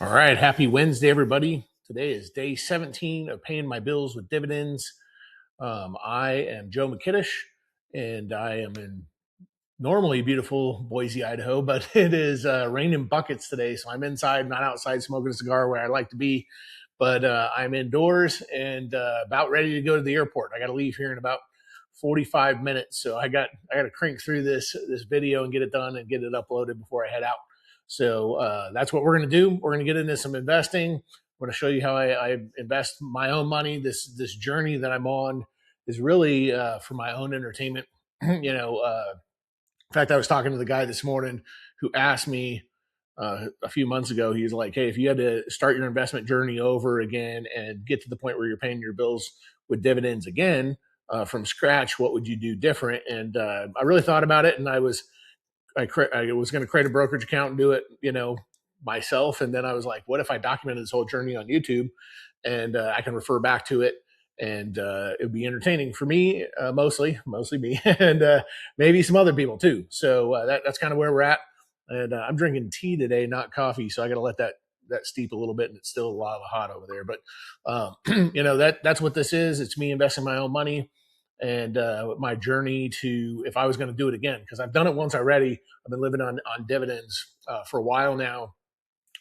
All right. Happy Wednesday, everybody. Today is day 17 of paying my bills with dividends. I am Joe McKiddish, and I am in normally beautiful Boise, Idaho, but it is raining buckets today. So I'm inside, not outside, smoking a cigar where I like to be. But I'm indoors and about ready to go to the airport. I got to leave here in about 45 minutes. So I got to crank through this video and get it done and get it uploaded before I head out. So that's what we're going to do. We're going to get into some investing. I'm going to show you how I invest my own money. This journey that I'm on is really for my own entertainment. In fact, I was talking to the guy this morning who asked me a few months ago. He's like, "Hey, if you had to start your investment journey over again and get to the point where you're paying your bills with dividends again from scratch, what would you do different?" And I really thought about it, and I was going to create a brokerage account and do it, myself. And then I was like, what if I documented this whole journey on YouTube and I can refer back to it, and it would be entertaining for me, mostly me, and maybe some other people too. So that's kind of where we're at. And I'm drinking tea today, not coffee. So I got to let that steep a little bit, and it's still a lot of hot over there. But that's what this is. It's me investing my own money, and my journey to, if I was going to do it again, because I've done it once already. I've been living on dividends for a while now.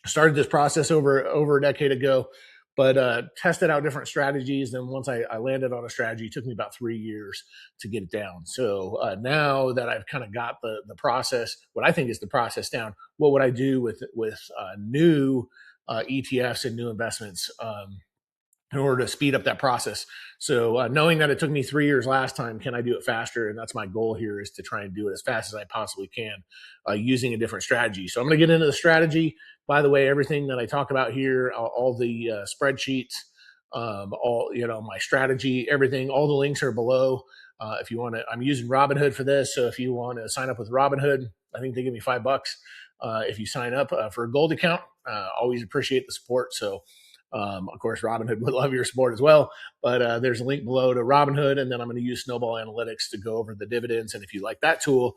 Started this process over a decade ago, but tested out different strategies. And once I landed on a strategy, it took me about 3 years to get it down. So now that I've kind of got the process, what I think is the process down, what would I do with new ETFs and new investments in order to speed up that process? So knowing that it took me 3 years last time, can I do it faster? And that's my goal here, is to try and do it as fast as I possibly can using a different strategy. So I'm going to get into the strategy. By the way, everything that I talk about here, all the spreadsheets, my strategy, everything, all the links are below. If you want to, I'm using Robinhood for this. So if you want to sign up with Robinhood, I think they give me $5 if you sign up for a gold account. Always appreciate the support. So of course, Robinhood would love your support as well. But there's a link below to Robinhood, and then I'm going to use Snowball Analytics to go over the dividends. And if you like that tool,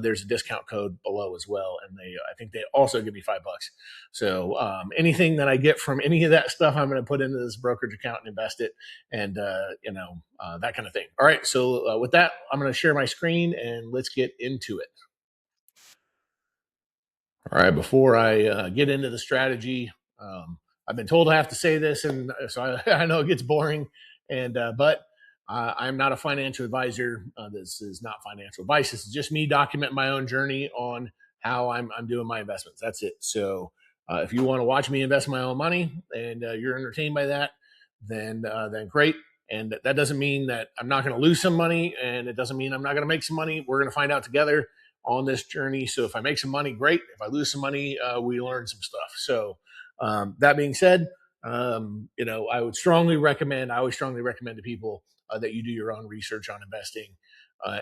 there's a discount code below as well. And I think they also give me $5. So anything that I get from any of that stuff, I'm going to put into this brokerage account and invest it, and that kind of thing. All right. So with that, I'm going to share my screen and let's get into it. All right. Before I get into the strategy, I've been told I have to say this, and so I know it gets boring, but I'm not a financial advisor. This is not financial advice. This is just me documenting my own journey on how I'm doing my investments. That's it. So if you want to watch me invest my own money and you're entertained by that, then great. And that doesn't mean that I'm not going to lose some money, and it doesn't mean I'm not going to make some money. We're going to find out together on this journey. So if I make some money, great. If I lose some money, we learn some stuff. So that being said, I always strongly recommend to people that you do your own research on investing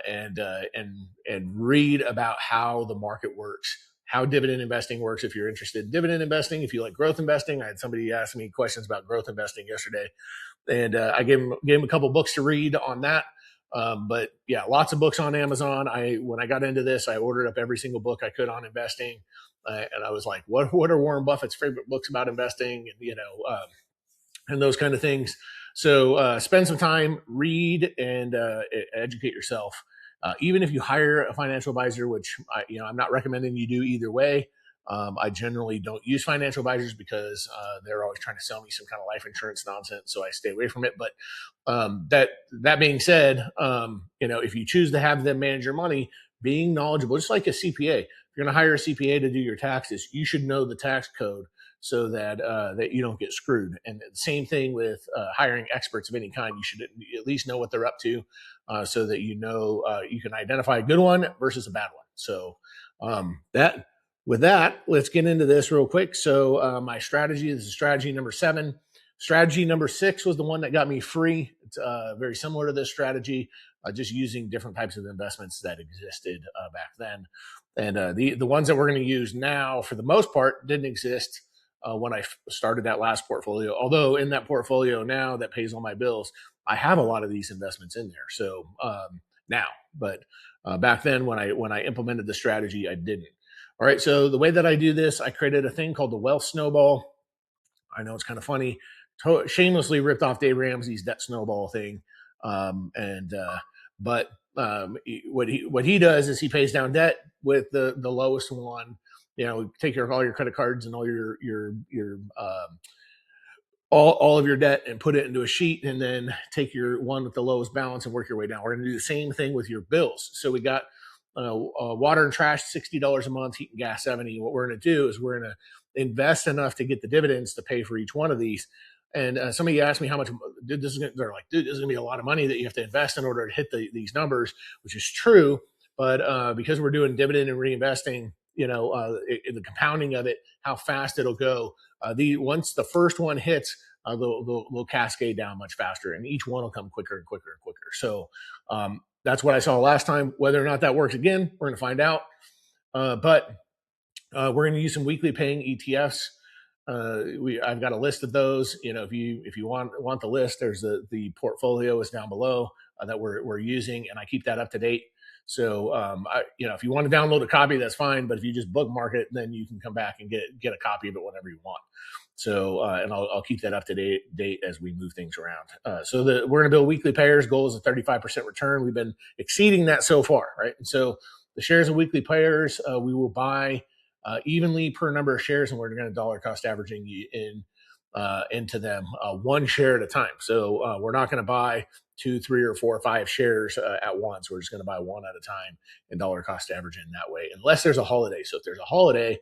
and read about how the market works, how dividend investing works. If you're interested in dividend investing, if you like growth investing, I had somebody ask me questions about growth investing yesterday, and I gave him a couple books to read on that. But yeah, lots of books on Amazon. When I got into this, I ordered up every single book I could on investing. And I was like, what are Warren Buffett's favorite books about investing? And, and those kind of things. So spend some time, read, and educate yourself. Even if you hire a financial advisor, which I'm not recommending you do either way. I generally don't use financial advisors because they're always trying to sell me some kind of life insurance nonsense, so I stay away from it. But that being said, if you choose to have them manage your money, being knowledgeable, just like a CPA. If you're going to hire a CPA to do your taxes, you should know the tax code so that you don't get screwed. And the same thing with hiring experts of any kind. You should at least know what they're up to so that you can identify a good one versus a bad one. So with that, let's get into this real quick. So my strategy, this is strategy number 7. Strategy number 6 was the one that got me free. It's very similar to this strategy, just using different types of investments that existed back then. And the ones that we're going to use now, for the most part, didn't exist when I started that last portfolio. Although in that portfolio now that pays all my bills, I have a lot of these investments in there. So now, but back then when I implemented the strategy, I didn't. All right, so the way that I do this, I created a thing called the Wealth Snowball. I know it's kind of funny. Shamelessly ripped off Dave Ramsey's debt snowball thing, but what he does is he pays down debt with the lowest one. Take all your credit cards and all your all of your debt and put it into a sheet, and then take your one with the lowest balance and work your way down. We're going to do the same thing with your bills. So we got water and trash, $60 a month, heat and gas, 70. What we're going to do is we're going to invest enough to get the dividends to pay for each one of these. And somebody asked me how much they're like, dude, this is going to be a lot of money that you have to invest in order to hit these numbers, which is true. But because we're doing dividend and reinvesting, the compounding of it, how fast it'll go. Once the first one hits, they'll cascade down much faster, and each one will come quicker and quicker and quicker. So that's what I saw last time. Whether or not that works again, we're going to find out. But we're going to use some weekly paying ETFs. I've got a list of those. If you want the list, there's the portfolio is down below that we're using, and I keep that up to date. So if you want to download a copy, that's fine. But if you just bookmark it, then you can come back and get a copy of it whenever you want. So and I'll keep that up to date as we move things around. So we're going to build weekly payers. Goal is a 35% return. We've been exceeding that so far, right? And so the shares of weekly payers we will buy evenly per number of shares, and we're going to dollar cost averaging into them one share at a time. So we're not going to buy 2, 3, or 4 or 5 shares at once. We're just going to buy one at a time and dollar cost averaging that way, unless there's a holiday. So if there's a holiday,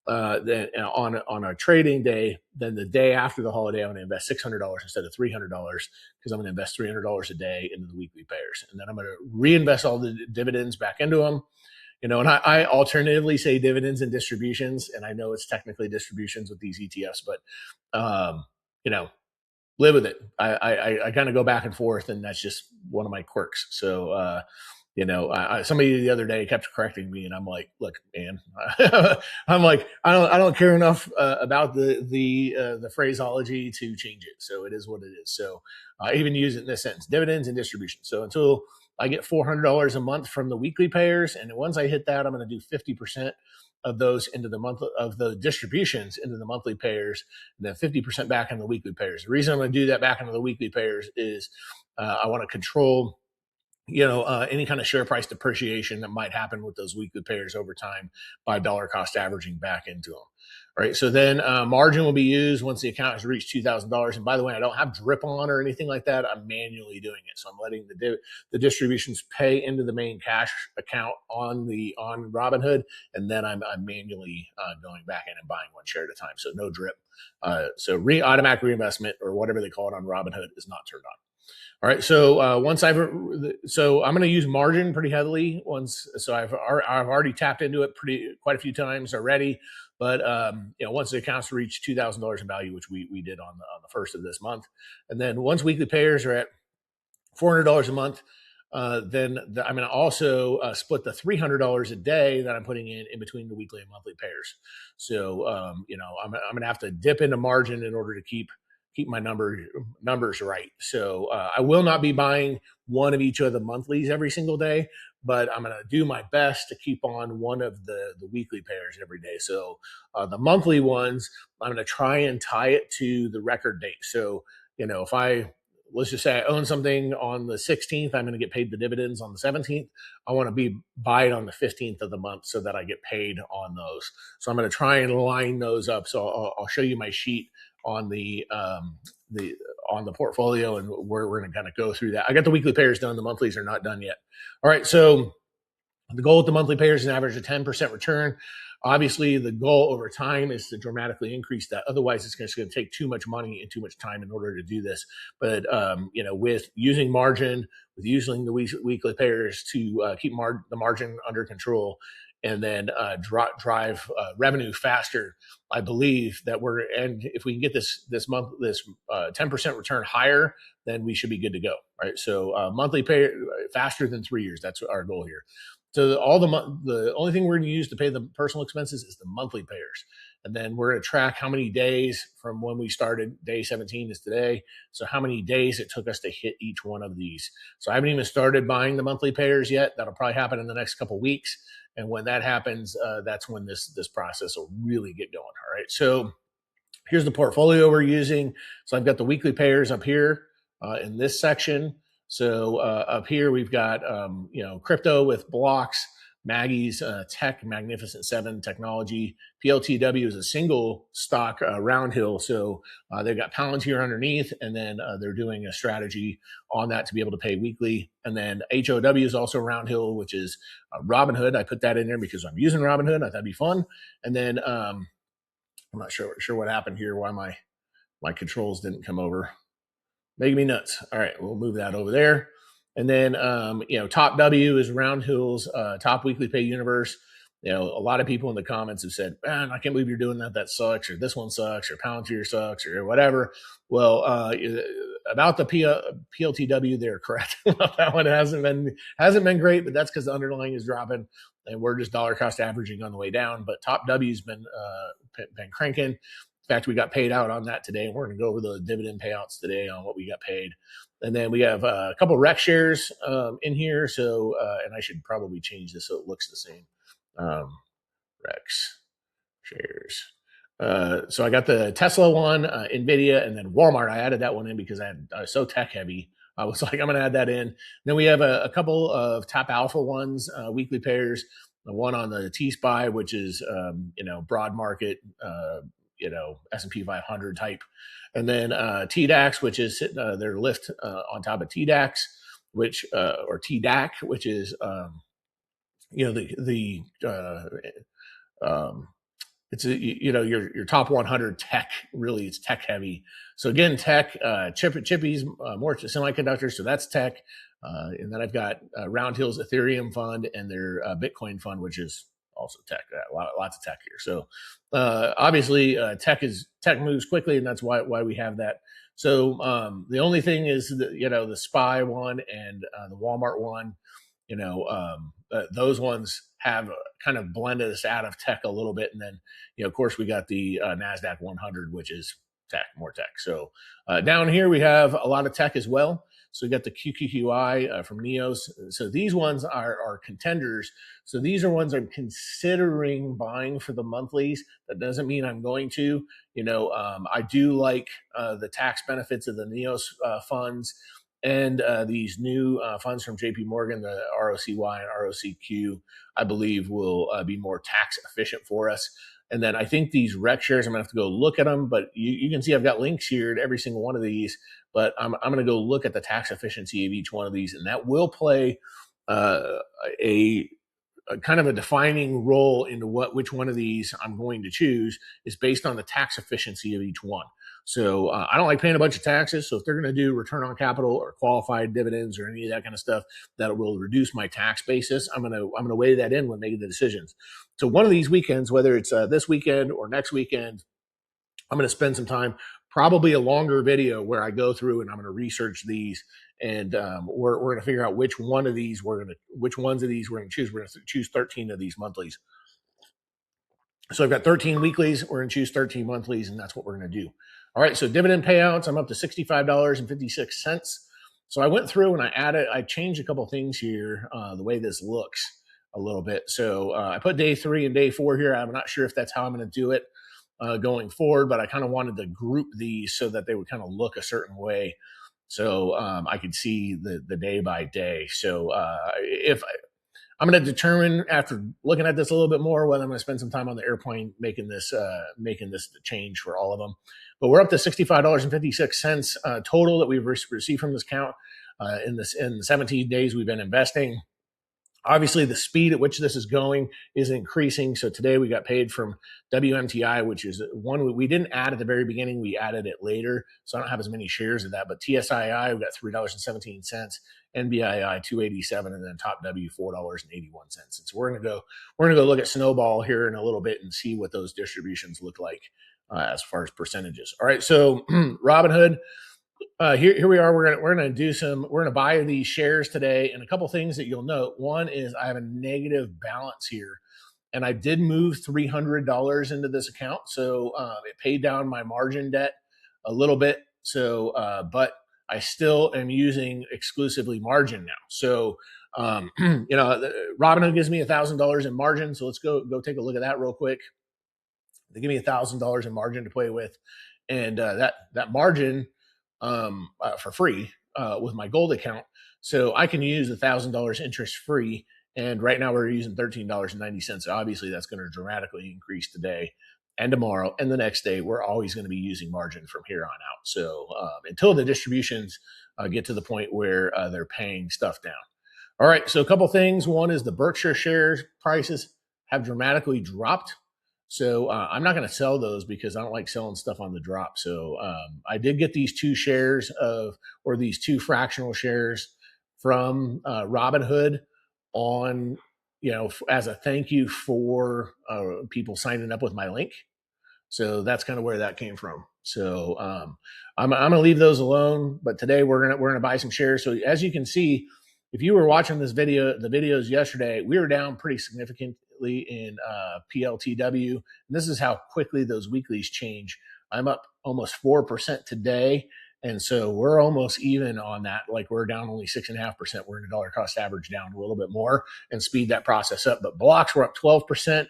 then on a trading day, then the day after the holiday, I'm going to invest $600 instead of $300 because I'm going to invest $300 a day into the weekly payers, and then I'm going to reinvest all the dividends back into them. And I alternatively say dividends and distributions, and I know it's technically distributions with these ETFs, but live with it. I kind of go back and forth, and that's just one of my quirks. So somebody the other day kept correcting me, and I'm like, look, man, I'm like, I don't care enough about the phraseology to change it. So it is what it is. So I even use it in this sentence: dividends and distributions. So until I get $400 a month from the weekly payers, and once I hit that, I'm going to do 50% of those into the month of the distributions into the monthly payers, and then 50% back in the weekly payers. The reason I'm going to do that back into the weekly payers is I want to control any kind of share price depreciation that might happen with those weekly payers over time by dollar cost averaging back into them. All right. So then margin will be used once the account has reached $2,000. And by the way, I don't have drip on or anything like that. I'm manually doing it. So I'm letting the distributions pay into the main cash account on Robinhood. And then I'm manually going back in and buying one share at a time. So no drip. So automatic reinvestment, or whatever they call it on Robinhood, is not turned on. All right. So I'm going to use margin pretty heavily so I've already tapped into it quite a few times already. But once the accounts reach $2,000 in value, which we did on the first of this month, and then once weekly payers are at $400 a month, then I'm going to also split the $300 a day that I'm putting in between the weekly and monthly payers. So I'm going to have to dip into margin in order to keep my numbers right. So I will not be buying one of each of the monthlies every single day, but I'm going to do my best to keep on one of the weekly pairs every day. So the monthly ones, I'm going to try and tie it to the record date. So, if let's just say I own something on the 16th, I'm going to get paid the dividends on the 17th. I want to buy it on the 15th of the month so that I get paid on those. So I'm going to try and line those up. So I'll show you my sheet on the portfolio, and we're going to kind of go through that. I got the weekly payers done. The monthlies are not done yet. All right. So the goal with the monthly payers is an average of 10% return. Obviously, the goal over time is to dramatically increase that. Otherwise, it's just going to take too much money and too much time in order to do this. But with using margin, with using the weekly payers to keep the margin under control, and then drive revenue faster, I believe that and if we can get this 10% return higher, then we should be good to go, right? So monthly pay faster than 3 years. That's our goal here. So the only thing we're going to use to pay the personal expenses is the monthly payers. And then we're going to track how many days from when we started. Day 17 is today. So how many days it took us to hit each one of these. So I haven't even started buying the monthly payers yet. That'll probably happen in the next couple of weeks. And when that happens, that's when this process will really get going. All right. So Here's the portfolio we're using. So I've got the weekly payers up here in this section. So up here we've got crypto with blocks, Maggie's Tech, Magnificent Seven Technology. PLTW is a single stock round hill. So they've got Palantir underneath, and then they're doing a strategy on that to be able to pay weekly. And then HOW is also round hill, which is Robinhood. I put that in there because I'm using Robinhood. I thought that'd be fun. And then I'm not sure what happened here, why my controls didn't come over. Making me nuts. All right, we'll move that over there. And then, Top W is Round Hill's top weekly pay universe. A lot of people in the comments have said, man, I can't believe you're doing that. That sucks, or this one sucks, or Palantir sucks, or whatever. Well, about the PLTW, they're correct. That one hasn't been great, but that's because the underlying is dropping, and we're just dollar cost averaging on the way down. But Top W's been cranking. In fact, we got paid out on that today, and we're going to go over the dividend payouts today on what we got paid. And then we have a couple of rec shares in here. So, and I should probably change this so it looks the same. Rex shares. So I got the Tesla one, NVIDIA, and then Walmart. I added that one in because I was so tech heavy. I was like, I'm going to add that in. Then we have a couple of top alpha ones, weekly pairs. The one on the T-SPY, which is, broad market, S&P 500 type. And then TDAX, which is their lift on top of TDAX, or TDAC, which is, it's your top 100 tech. Really, it's tech heavy. So again, tech, chippies, more semiconductors. So that's tech. And then I've got Round Hill's Ethereum fund and their Bitcoin fund, which is also tech. Lots of tech here. So obviously, tech moves quickly, and that's why we have that. So the only thing is the SPY one and the Walmart one. Those ones have kind of blended us out of tech a little bit, and then of course we got the NASDAQ 100, which is tech, more tech. So down here we have a lot of tech as well. So we got the QQQI from Neos. So these ones are contenders. So these are ones I'm considering buying for the monthlies. That doesn't mean I'm going to. I do like the tax benefits of the Neos funds. And these new funds from JP Morgan, the ROCY and ROCQ, I believe will be more tax efficient for us. And then I think these rec shares, I'm going to have to go look at them, but you can see I've got links here to every single one of these, but I'm going to go look at the tax efficiency of each one of these, and that will play a kind of a defining role into which one of these I'm going to choose is based on the tax efficiency of each one. So I don't like paying a bunch of taxes. So if they're going to do return on capital or qualified dividends or any of that kind of stuff that will reduce my tax basis, I'm going to weigh that in when making the decisions. So one of these weekends, whether it's this weekend or next weekend, I'm going to spend some time, probably a longer video where I go through and I'm going to research these, and we're going to figure out which ones of these we're going to choose. We're going to choose 13 of these monthlies. So I've got 13 weeklies. We're going to choose 13 monthlies, and that's what we're going to do. All right, so dividend payouts, I'm up to $65.56. So I went through and I changed a couple things here, the way this looks a little bit. So I put day 3 and day 4 here. I'm not sure if that's how I'm going to do it going forward, but I kind of wanted to group these so that they would kind of look a certain way. So I could see the day by day. So I'm going to determine after looking at this a little bit more whether I'm going to spend some time on the airplane making this change for all of them. But we're up to $65.56 total that we've received from this account in the 17 days we've been investing. Obviously, the speed at which this is going is increasing. So today we got paid from WMTI, which is one we didn't add at the very beginning. We added it later. So I don't have as many shares of that. But TSII, we got $3.17, NBII $2.87, and then Top W $4.81. And so we're gonna go look at Snowball here in a little bit and see what those distributions look like as far as percentages. All right, so Robinhood. Here we are. We're gonna buy these shares today, and a couple things that you'll note. One is I have a negative balance here, and I did move $300 into this account, so it paid down my margin debt a little bit. So, but I still am using exclusively margin now. So, Robinhood gives me $1,000 in margin. So let's go take a look at that real quick. They give me $1,000 in margin to play with, and that margin for free with my gold account. So I can use $1,000 interest free. And right now we're using $13.90. So obviously that's going to dramatically increase today and tomorrow and the next day. We're always going to be using margin from here on out. So until the distributions get to the point where they're paying stuff down. All right. So a couple things. One is the Berkshire shares prices have dramatically dropped. So I'm not going to sell those because I don't like selling stuff on the drop. So I did get these two these two fractional shares from Robinhood on, as a thank you for people signing up with my link. So that's kind of where that came from. So I'm going to leave those alone. But today we're gonna buy some shares. So as you can see, if you were watching the videos yesterday, we were down pretty significantly in PLTW. And this is how quickly those weeklies change. I'm up almost 4% today. And so we're almost even on that. Like we're down only 6.5%. We're in a dollar cost average down a little bit more and speed that process up. But blocks were up 12%.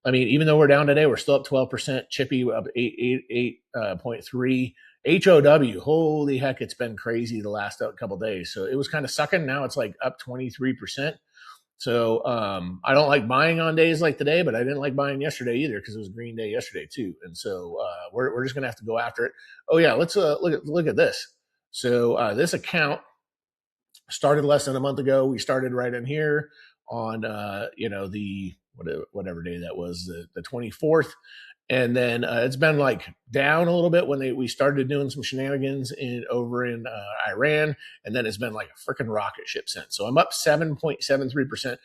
I mean, even though we're down today, we're still up 12%. Chippy up 8.3. HOW, holy heck, it's been crazy the last couple of days. So it was kind of sucking. Now it's like up 23%. So I don't like buying on days like today, but I didn't like buying yesterday either because it was green day yesterday too. And so we're just going to have to go after it. Oh yeah, let's look at this. So this account started less than a month ago. We started right in here on the whatever day that was, the 24th. And then it's been like down a little bit when we started doing some shenanigans over in Iran. And then it's been like a freaking rocket ship since. So I'm up 7.73%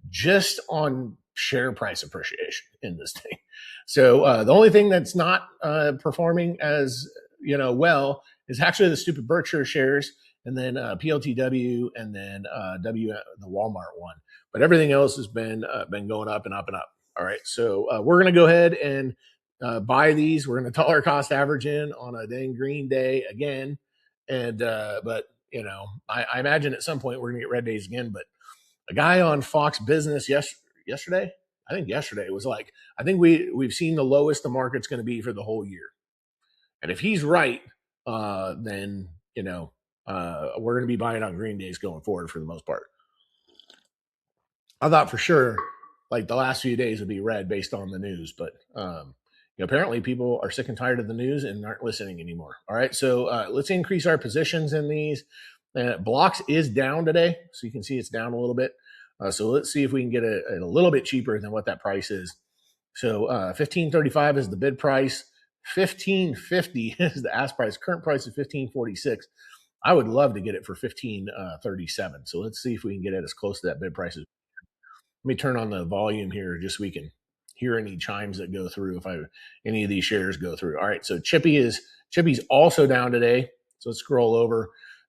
just on share price appreciation in this thing. So the only thing that's not performing as well is actually the stupid Berkshire shares, and then PLTW, and then the Walmart one. But everything else has been going up and up and up. All right, so we're going to go ahead and buy these. We're going to dollar cost average in on a dang green day again. And but I imagine at some point we're going to get red days again. But a guy on Fox Business yesterday, I think yesterday, was like, I think we've seen the lowest the market's going to be for the whole year. And if he's right, then we're going to be buying on green days going forward for the most part. I thought for sure like the last few days would be red based on the news, but apparently people are sick and tired of the news and aren't listening anymore. All right, so let's increase our positions in these. Blocks is down today, so you can see it's down a little bit. So let's see if we can get it a little bit cheaper than what that price is. So 1535 is the bid price. 1550 is the ask price. Current price is 1546. I would love to get it for 1537. So let's see if we can get it as close to that bid price as. Let me turn on the volume here just so we can hear any chimes that go through if any of these shares go through. All right, so Chippy's also down today. So let's scroll over,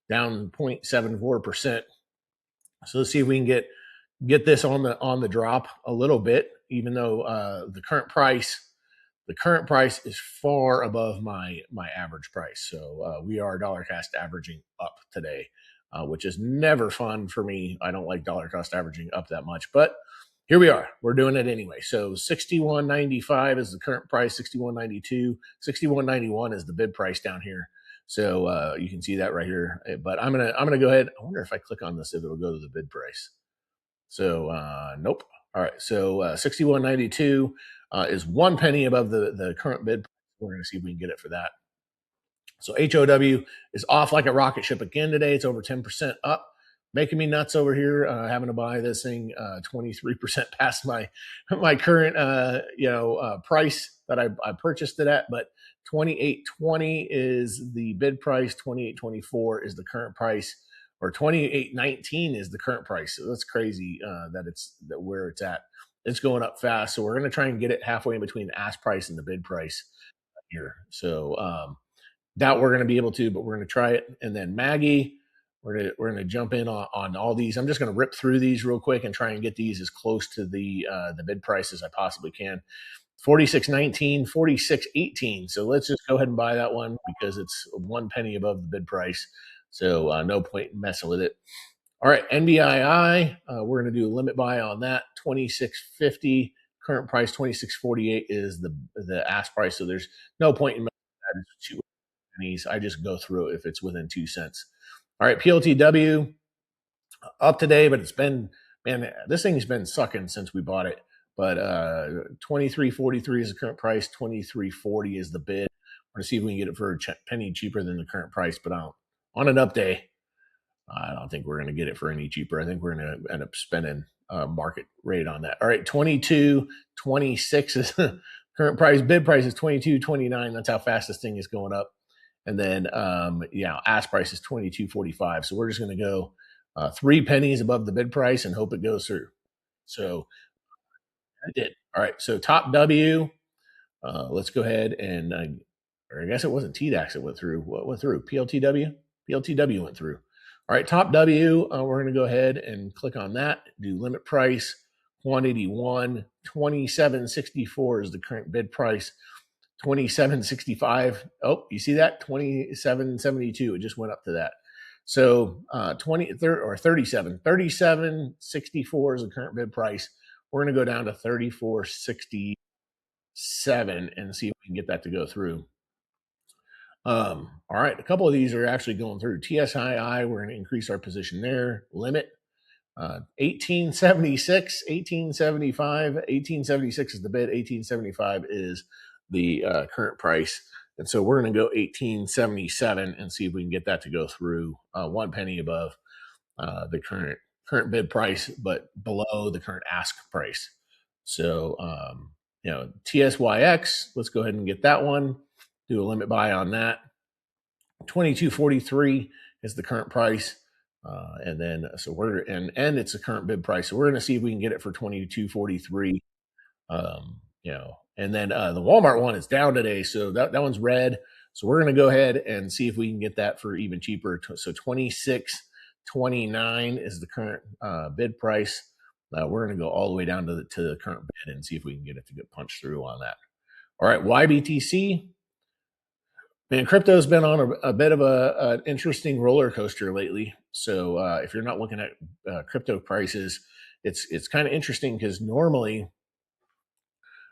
down 0.74%. So let's see if we can get this on the drop a little bit, even though the current price is far above my average price. So we are dollar cost averaging up today, which is never fun for me. I don't like dollar cost averaging up that much, but here we are. We're doing it anyway. So 61.95 is the current price. 61.92, 61.91 is the bid price down here. So you can see that right here. But I'm gonna go ahead. I wonder if I click on this if it'll go to the bid price. So nope. All right. So 61.92 is 1 penny above the current bid. We're going to see if we can get it for that. So HOW is off like a rocket ship again today. It's over 10% up, making me nuts over here. Having to buy this thing 23% past my current price that I purchased it at. But 28.20 is the bid price. 28.24 is the current price. Or 28.19 is the current price. So that's crazy that where it's at. It's going up fast. So we're going to try and get it halfway in between the ask price and the bid price here. So doubt we're going to be able to, but we're going to try it. And then Maggie, we're going to jump in on all these. I'm just going to rip through these real quick and try and get these as close to the bid price as I possibly can. 46.19, 46.18. So let's just go ahead and buy that one because it's 1 penny above the bid price. So no point in messing with it. All right, NBII, we're going to do a limit buy on that, 26.50. current price 26.48 is the ask price. So there's no point in that. It's 2 pennies. I just go through it if it's within 2 cents. All right, PLTW up today, but it's been, man, this thing's been sucking since we bought it. But 23.43 is the current price. 23.40 is the bid. We're gonna see if we can get it for a penny cheaper than the current price. But on an up day, I don't think we're going to get it for any cheaper. I think we're going to end up spending market rate on that. All right, 22.26 is current price. Bid price is 22.29. That's how fast this thing is going up. And then, ask price is 22.45. So we're just going to go 3 pennies above the bid price and hope it goes through. So I did. All right, so top W. Let's go ahead and, or I guess it wasn't TDAX that went through. What went through? PLTW? PLTW went through. All right, top W, we're going to go ahead and click on that, do limit price, 181, 27.64 is the current bid price, 27.65. Oh, you see that? 27.72. It just went up to that. So 37.64 is the current bid price. We're going to go down to 34.67 and see if we can get that to go through. All right, a couple of these are actually going through. TSII, we're going to increase our position there. Limit 1876, 1875, 1876 is the bid, 1875 is the current price. And so we're going to go 1877 and see if we can get that to go through 1 penny above the current bid price, but below the current ask price. So, TSYX, let's go ahead and get that one. Do a limit buy on that. 22.43 is the current price. And then, so we're, and it's the current bid price. So we're going to see if we can get it for 22.43. And then the Walmart one is down today. So that one's red. So we're going to go ahead and see if we can get that for even cheaper. So 26.29 is the current bid price. We're going to go all the way down to the current bid and see if we can get it to get punched through on that. All right, YBTC. Man, crypto's been on a bit of an interesting roller coaster lately. So if you're not looking at crypto prices, it's kind of interesting because normally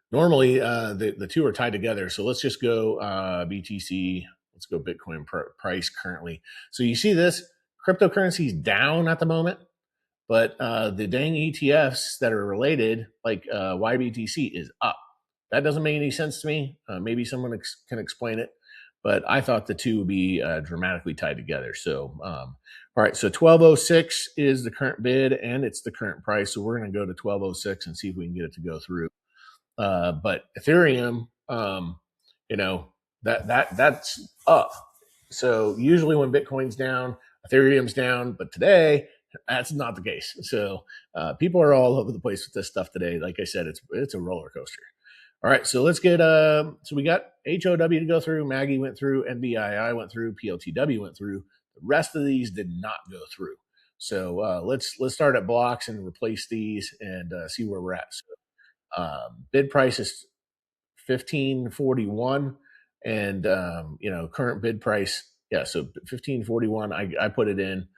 the two are tied together. So let's just go BTC. Let's go Bitcoin price currently. So you see this cryptocurrency is down at the moment, but the dang ETFs that are related, like YBTC, is up. That doesn't make any sense to me. Maybe someone can explain it. But I thought the two would be dramatically tied together. So, all right, so 1206 is the current bid, and it's the current price. So we're going to go to 1206 and see if we can get it to go through. But Ethereum, that's up. So usually when Bitcoin's down, Ethereum's down. But today, that's not the case. So people are all over the place with this stuff today. Like I said, it's a roller coaster. All right, so let's get, so we got HOW to go through, Maggie went through, NBII went through, PLTW went through. The rest of these did not go through. So let's start at blocks and replace these and see where we're at. So bid price is 1541 and, current bid price, yeah, so 1541, I put it in.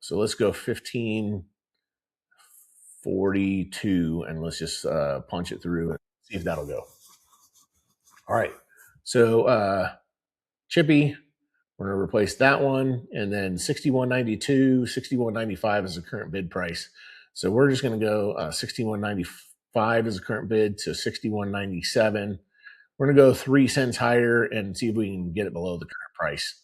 So let's go 1542 and let's just punch it through and see if that'll go. All right. So Chippy, we're going to replace that one. And then 6192, 6195 is the current bid price. So we're just going to go 6195 is the current bid to 6197. We're going to go 3 cents higher and see if we can get it below the current price.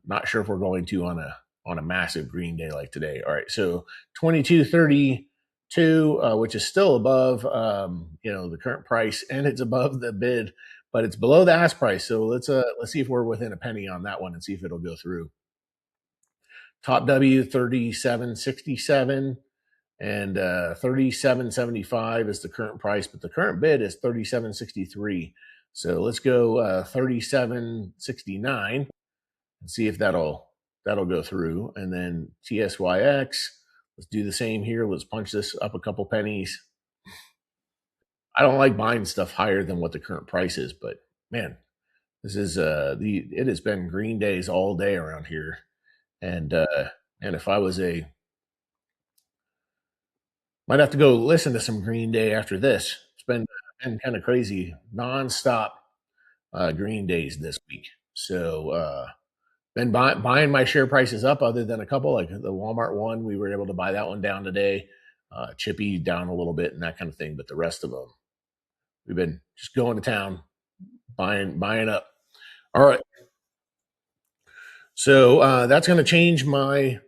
Not sure if we're going to on a massive green day like today. All right. So 2232, which is still above, the current price, and it's above the bid, but it's below the ask price. So let's see if we're within a penny on that one and see if it'll go through. Top W 37.67 and 37.75 is the current price, but the current bid is 37.63. So let's go 37.69 and see if that'll go through. And then TSYX. Let's do the same here. Let's punch this up a couple pennies. I don't like buying stuff higher than what the current price is, but man, this is it has been green days all day around here. And if I was a Might have to go listen to some Green Day after this. Been kind of crazy, nonstop Green Days this week. So been buying my share prices up, other than a couple like the Walmart one. We were able to buy that one down today. Chippy down a little bit and that kind of thing, but the rest of them we've been just going to town, buying up. All right, so that's going to change my.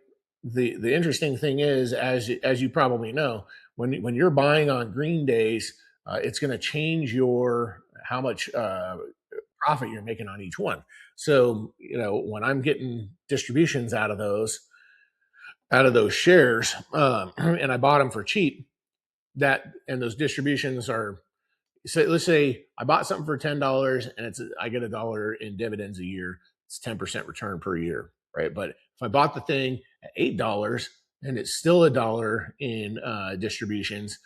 The interesting thing is, as you probably know, when you're buying on green days, it's going to change your how much profit you're making on each one. So when I'm getting distributions out of those shares, and I bought them for cheap, that and those distributions are, so let's say I bought something for $10 and I get $1 in dividends a year. It's 10% return per year, right? But if I bought the thing at $8 and it's still $1 in distributions,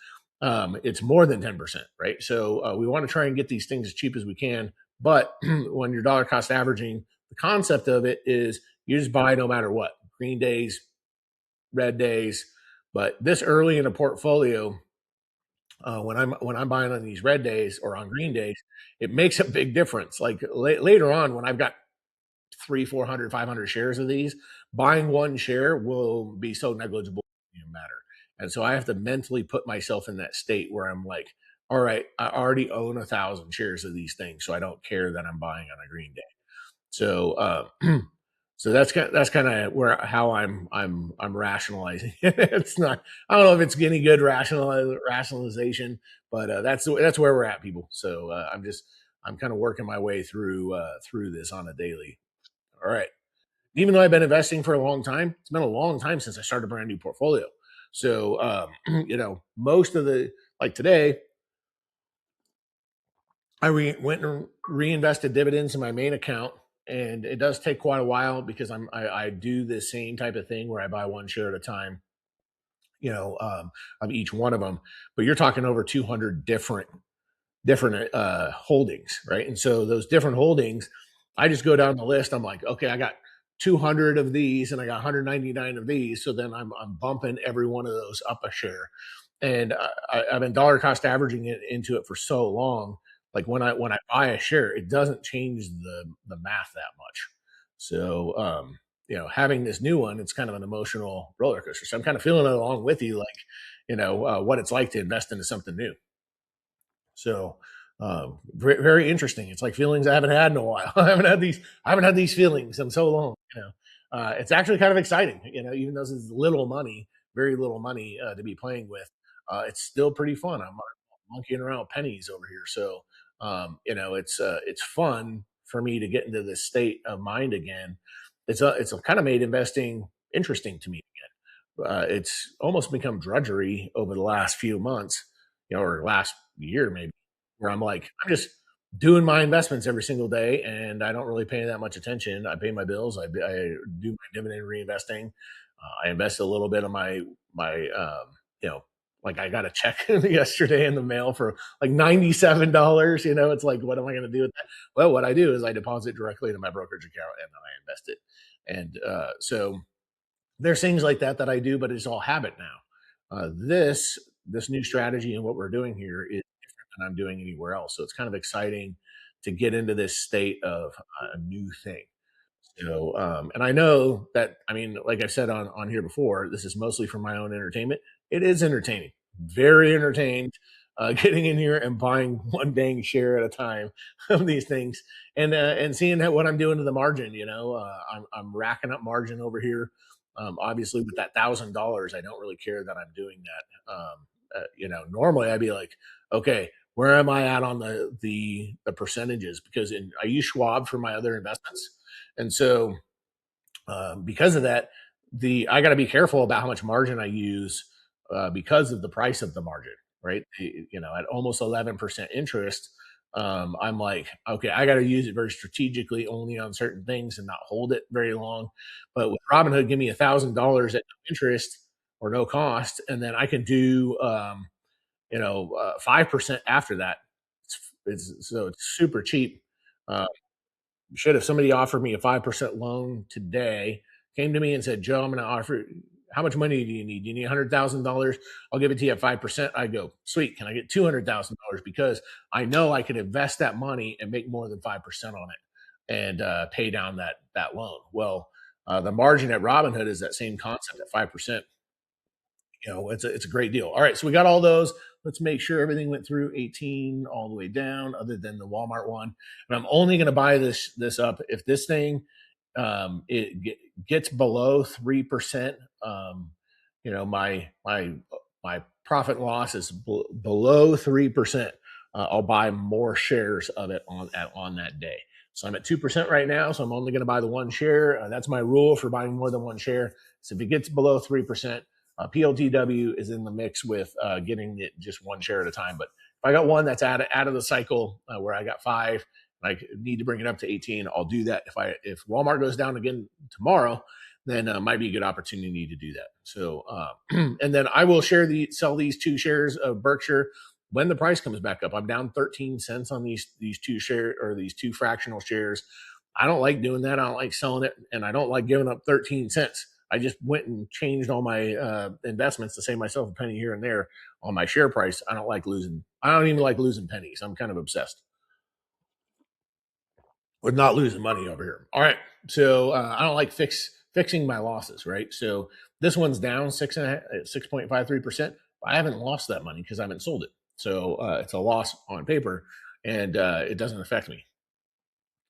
it's more than 10%, right? So we want to try and get these things as cheap as we can. But when you're dollar cost averaging, the concept of it is you just buy no matter what, green days, red days. But this early in a portfolio, when I'm buying on these red days or on green days, it makes a big difference. Like later on, when I've got 300, 400, 500 shares of these, buying one share will be so negligible, it doesn't matter. And so I have to mentally put myself in that state where I'm like, all right, I already own 1,000 shares of these things, so I don't care that I'm buying on a green day. So so that's kind of where how I'm rationalizing. It's not, I don't know if it's any good rationalization, but that's where we're at, people. So I'm kind of working my way through this on a daily. All right. Even though I've been investing for a long time, it's been a long time since I started a brand new portfolio. So most of the, like today, went and reinvested dividends in my main account, and it does take quite a while because I do the same type of thing where I buy one share at a time, of each one of them. But you're talking over 200 different holdings, right? And so those different holdings, I just go down the list. I'm like, okay, I got 200 of these, and I got 199 of these. So then I'm bumping every one of those up a share, and I've been dollar cost averaging it into it for so long. Like when I buy a share, it doesn't change the math that much. So having this new one, it's kind of an emotional roller coaster. So I'm kind of feeling it along with you, like what it's like to invest into something new. So very, very interesting. It's like feelings I haven't had in a while. I haven't had these feelings in so long. It's actually kind of exciting. Even though this is little money, very little money to be playing with, it's still pretty fun. I'm monkeying around with pennies over here. So it's fun for me to get into this state of mind again. It's kind of made investing interesting to me again. It's almost become drudgery over the last few months, or last year maybe, where I'm like, I'm just doing my investments every single day, and I don't really pay that much attention. I pay my bills. I do my dividend reinvesting. I invest a little bit of my like I got a check yesterday in the mail for like $97. It's like, what am I going to do with that? Well, what I do is I deposit directly into my brokerage account and then I invest it. And so there's things like that I do, but it's all habit now. This new strategy and what we're doing here is different than I'm doing anywhere else. So it's kind of exciting to get into this state of a new thing. So, and I know that, I mean, like I said on here before, this is mostly for my own entertainment. It is entertaining, very entertained, getting in here and buying one dang share at a time of these things, and seeing what I'm doing to the margin. I'm racking up margin over here. Obviously, with that $1,000, I don't really care that I'm doing that. Normally I'd be like, okay, where am I at on the percentages? Because I use Schwab for my other investments, and so because of that, I got to be careful about how much margin I use because of the price of the margin, right? At almost 11% interest, I'm like, okay, I got to use it very strategically, only on certain things, and not hold it very long. But with Robinhood, give me $1,000 at no interest or no cost, and then I can do 5% after that. It's super cheap. Uh, should, if somebody offered me a 5% loan today, came to me and said, Joe, I'm going to how much money do you need? Do you need $100,000? I'll give it to you at 5%. I go, sweet. Can I get $200,000? Because I know I can invest that money and make more than 5% on it and pay down that loan. Well, the margin at Robinhood is that same concept at 5%. It's a great deal. All right, so we got all those. Let's make sure everything went through 18 all the way down, other than the Walmart one. And I'm only going to buy this up if this thing gets below 3%. My profit loss is below 3%. I'll buy more shares of it on that day. So I'm at 2% right now, so I'm only going to buy the one share. That's my rule for buying more than one share. So if it gets below 3%, PLTW is in the mix with getting it just one share at a time. But if I got one that's out of the cycle where I got 5, and I need to bring it up to 18, I'll do that. If Walmart goes down again tomorrow, then might be a good opportunity to do that. So, and then I will sell these 2 shares of Berkshire when the price comes back up. I'm down 13 cents on these 2 fractional shares. I don't like doing that. I don't like selling it, and I don't like giving up 13 cents. I just went and changed all my investments to save myself a penny here and there on my share price. I don't even like losing pennies. I'm kind of obsessed with not losing money over here. All right. So I don't like fixing my losses, right? So this one's down 6.53%. I haven't lost that money because I haven't sold it. So it's a loss on paper, and it doesn't affect me.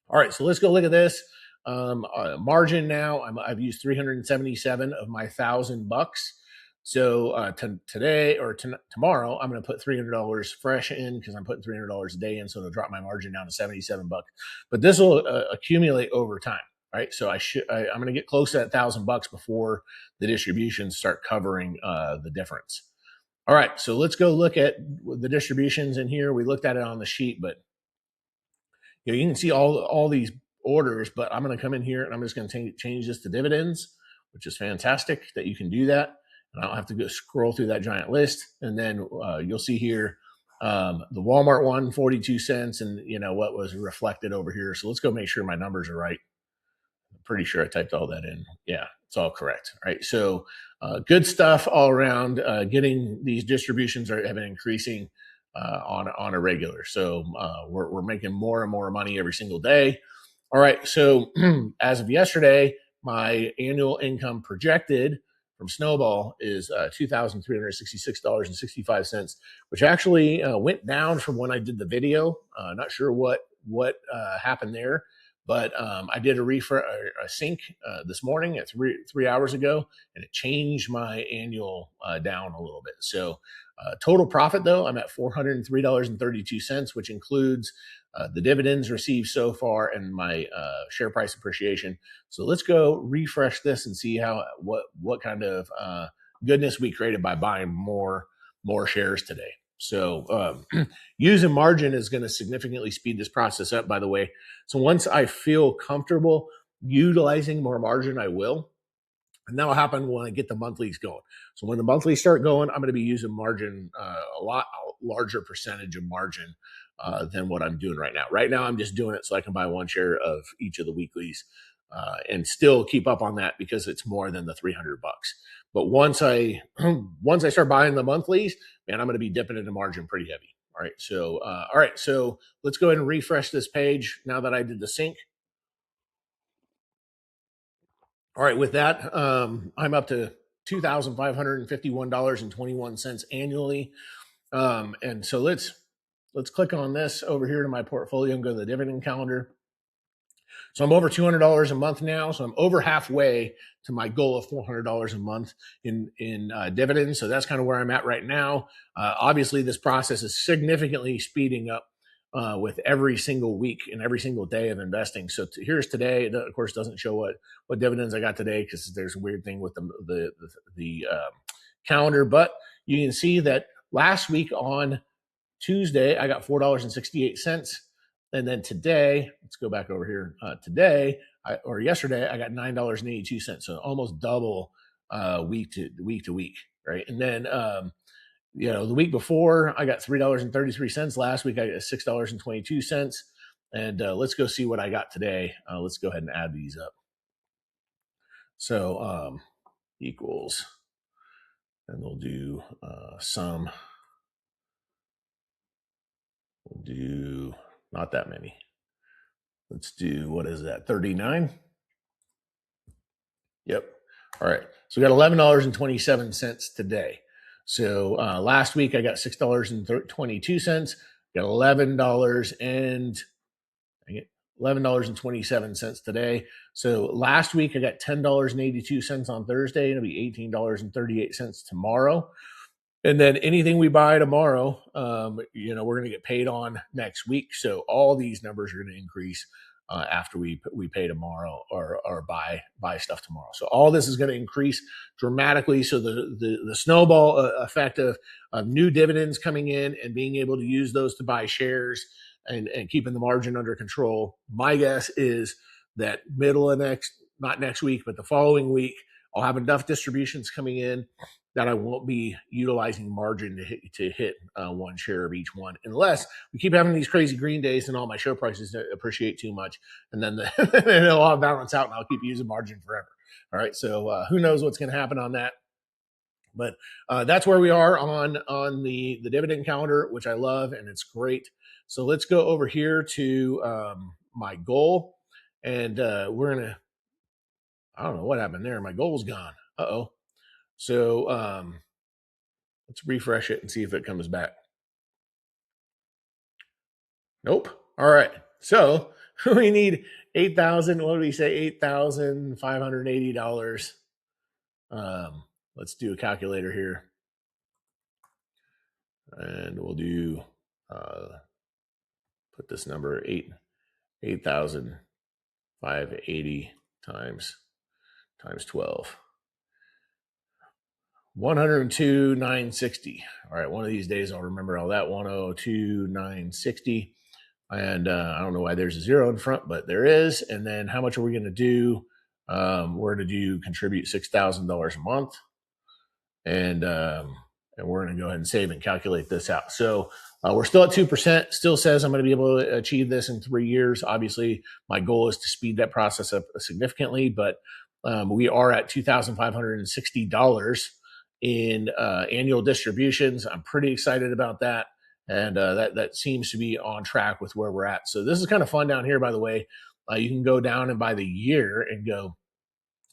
All right, so let's go look at this. Margin now, I've used 377 of my $1,000. So today or tomorrow, I'm going to put $300 fresh in because I'm putting $300 a day in, so it'll drop my margin down to 77 bucks. But this will accumulate over time, right? So I'm going to get close to that $1,000 before the distributions start covering the difference. All right, so let's go look at the distributions in here. We looked at it on the sheet, but you can see all these orders, but I'm going to come in here and I'm just going to change this to dividends, which is fantastic that you can do that. And I don't have to go scroll through that giant list. And then you'll see here the Walmart one, 42 cents, and what was reflected over here. So let's go make sure my numbers are right. I'm pretty sure I typed all that in. Yeah, it's all correct. All right. So good stuff all around. Getting these distributions have been increasing on a regular. So we're making more and more money every single day. All right. So as of yesterday, my annual income projected from Snowball is $2,366.65, which actually went down from when I did the video. Not sure what happened there, but I did a sync this morning at 3 hours ago, and it changed my annual down a little bit. So total profit, though, I'm at $403.32, which includes the dividends received so far and my share price appreciation. So let's go refresh this and see what kind of goodness we created by buying more shares today. So using margin is going to significantly speed this process up, by the way. So once I feel comfortable utilizing more margin, I will. And that'll happen when I get the monthlies going. So when the monthlies start going, I'm going to be using margin, a lot larger percentage of margin than what I'm doing right now. Right now, I'm just doing it so I can buy one share of each of the weeklies and still keep up on that because it's more than the $300. But once I start buying the monthlies, man, I'm going to be dipping into margin pretty heavy. All right. So let's go ahead and refresh this page now that I did the sync. All right, with that, I'm up to $2,551.21 annually. And so let's click on this over here to my portfolio and go to the dividend calendar. So I'm over $200 a month now. So I'm over halfway to my goal of $400 a month in dividends. So that's kind of where I'm at right now. Obviously, this process is significantly speeding up with every single week and every single day of investing. So here's today. It, of course, doesn't show what dividends I got today because there's a weird thing with the calendar. But you can see that last week on Tuesday, I got $4.68. And then today, let's go back over here. Yesterday, I got $9.82. So almost double week to week, right? And then the week before, I got $3.33. Last week, I got $6.22. And let's go see what I got today. Let's go ahead and add these up. So equals And we'll do we'll do not that many. Let's do, what is that, 39? Yep. All right. So we got $11.27 today. So last week I got $6.22. Got $11.27 today. So last week I got $10.82 on Thursday. It'll be $18.38 tomorrow. And then anything we buy tomorrow, we're going to get paid on next week. So all these numbers are going to increase after we pay tomorrow or buy stuff tomorrow. So all this is going to increase dramatically. So the snowball effect of new dividends coming in and being able to use those to buy shares and keeping the margin under control. My guess is that middle of not next week, but the following week, I'll have enough distributions coming in that I won't be utilizing margin to hit one share of each one, unless we keep having these crazy green days and all my share prices appreciate too much, and then it'll all balance out, and I'll keep using margin forever. All right, so who knows what's going to happen on that? But that's where we are on the dividend calendar, which I love, and it's great. So let's go over here to my goal, and we're gonna. I don't know what happened there. My goal's gone. Uh-oh. So let's refresh it and see if it comes back. Nope. All right. So we need 8,000. What did we say? $8,580. Let's do a calculator here. And we'll do, put this number 8,580 times 12. 102,960. All right, one of these days I'll remember all that. 102,960. And I don't know why there's a zero in front, but there is. And then how much are we going to do? We're going to contribute $6,000 a month. And we're going to go ahead and save and calculate this out. So we're still at 2%. Still says I'm going to be able to achieve this in 3 years. Obviously, my goal is to speed that process up significantly, but we are at $2,560 in annual distributions. I'm pretty excited about that. And that seems to be on track with where we're at. So this is kind of fun down here, by the way. You can go down and by the year and go,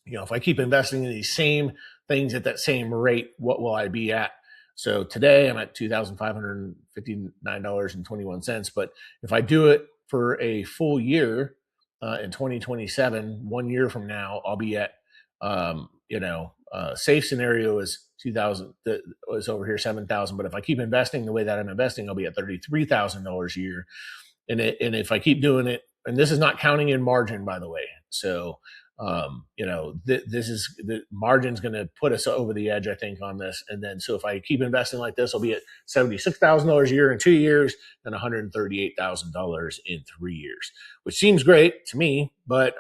if I keep investing in these same things at that same rate, what will I be at? So today I'm at $2,559.21. But if I do it for a full year in 2027, 1 year from now, I'll be at, safe scenario is 2,000, is over here 7,000. But if I keep investing the way that I'm investing, I'll be at $33,000 a year. And if I keep doing it, and this is not counting in margin, by the way. So, this is the margin's going to put us over the edge, I think, on this. And then, so if I keep investing like this, I'll be at $76,000 a year in 2 years and $138,000 in 3 years, which seems great to me, but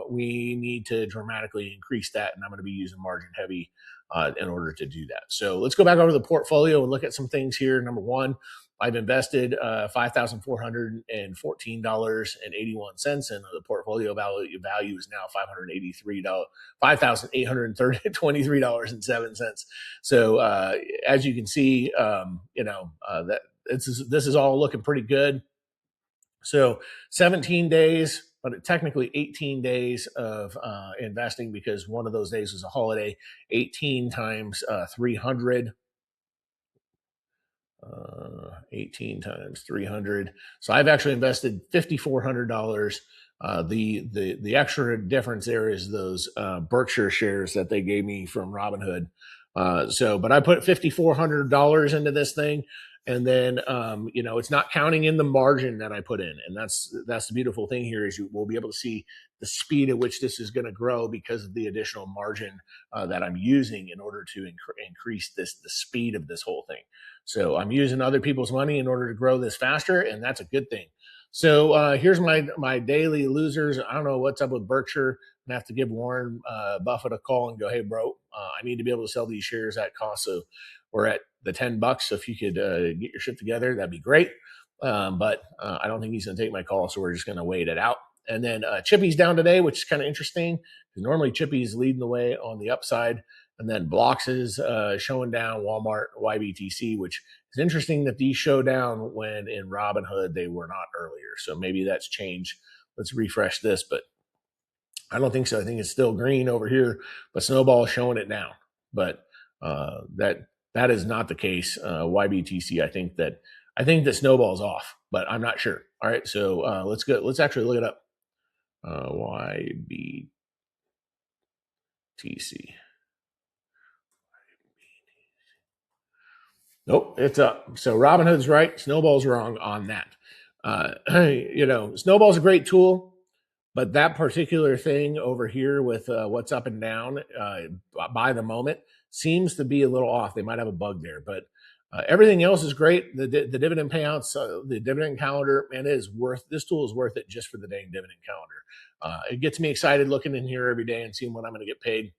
we need to dramatically increase that. And I'm going to be using margin heavy in order to do that. So let's go back over the portfolio and look at some things here. Number one, I've invested $5,414.81, and the portfolio value is now $5,823.07. So as you can see, that this is all looking pretty good. So 17 days, but technically 18 days of investing, because one of those days was a holiday. 18 times 300. 18 times 300. So I've actually invested $5,400. The extra difference there is those Berkshire shares that they gave me from Robinhood. But I put $5,400 into this thing, and then it's not counting in the margin that I put in, and that's the beautiful thing here is you will be able to see the speed at which this is going to grow because of the additional margin that I'm using in order to increase the speed of this whole thing. So I'm using other people's money in order to grow this faster, and that's a good thing. So here's my daily losers. I don't know what's up with Berkshire. I'm gonna have to give Warren Buffett a call and go, hey, bro, I need to be able to sell these shares at cost. So we're at the $10. So if you could get your shit together, that'd be great. But I don't think he's going to take my call. So we're just going to wait it out. And then Chippy's down today, which is kind of interesting because normally Chippy's leading the way on the upside. And then Blocks is showing down, Walmart, YBTC, which is interesting that these show down when in Robinhood they were not earlier. So maybe that's changed. Let's refresh this, but I don't think so. I think it's still green over here, but Snowball is showing it down. But that is not the case. YBTC, I think that Snowball's off, but I'm not sure. All right, so let's go. Let's actually look it up. YBTC. Nope, it's up. So Robinhood's right. Snowball's wrong on that. Snowball's a great tool, but that particular thing over here with what's up and down by the moment seems to be a little off. They might have a bug there, but everything else is great. The dividend payouts, the dividend calendar, man, this tool is worth it just for the dang dividend calendar. It gets me excited looking in here every day and seeing when I'm going to get paid.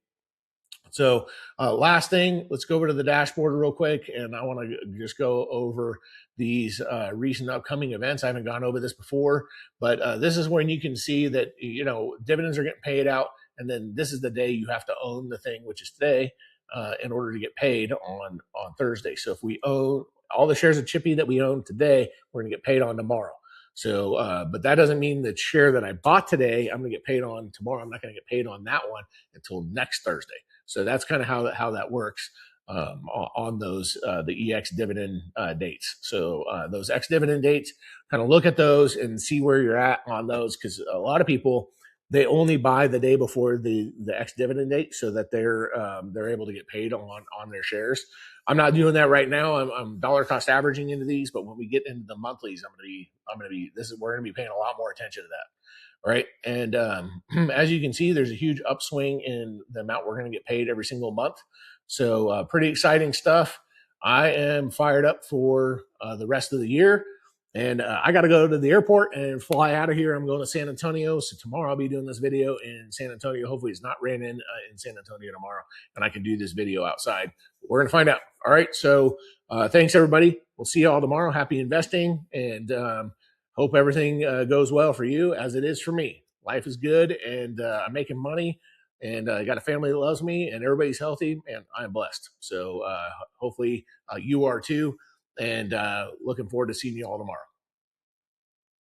So last thing, let's go over to the dashboard real quick. And I want to just go over these recent upcoming events. I haven't gone over this before, but this is when you can see that, dividends are getting paid out. And then this is the day you have to own the thing, which is today, in order to get paid on Thursday. So if we own all the shares of Chippy that we own today, we're going to get paid on tomorrow. So, but that doesn't mean the share that I bought today, I'm going to get paid on tomorrow. I'm not going to get paid on that one until next Thursday. So that's kind of how that works on those the EX dividend dates. So those X dividend dates, kind of look at those and see where you're at on those, because a lot of people, they only buy the day before the X dividend date so that they're able to get paid on their shares. I'm not doing that right now. I'm dollar cost averaging into these, but when we get into the monthlies, we're going to be paying a lot more attention to that. Right. And as you can see, there's a huge upswing in the amount we're going to get paid every single month. So pretty exciting stuff. I am fired up for the rest of the year. And I got to go to the airport and fly out of here. I'm going to San Antonio. So tomorrow I'll be doing this video in San Antonio. Hopefully it's not raining in San Antonio tomorrow, and I can do this video outside. We're going to find out. All right. So thanks, everybody. We'll see you all tomorrow. Happy investing. And hope everything goes well for you as it is for me. Life is good, and I'm making money, and I got a family that loves me, and everybody's healthy, and I'm blessed. So hopefully you are too, and looking forward to seeing you all tomorrow.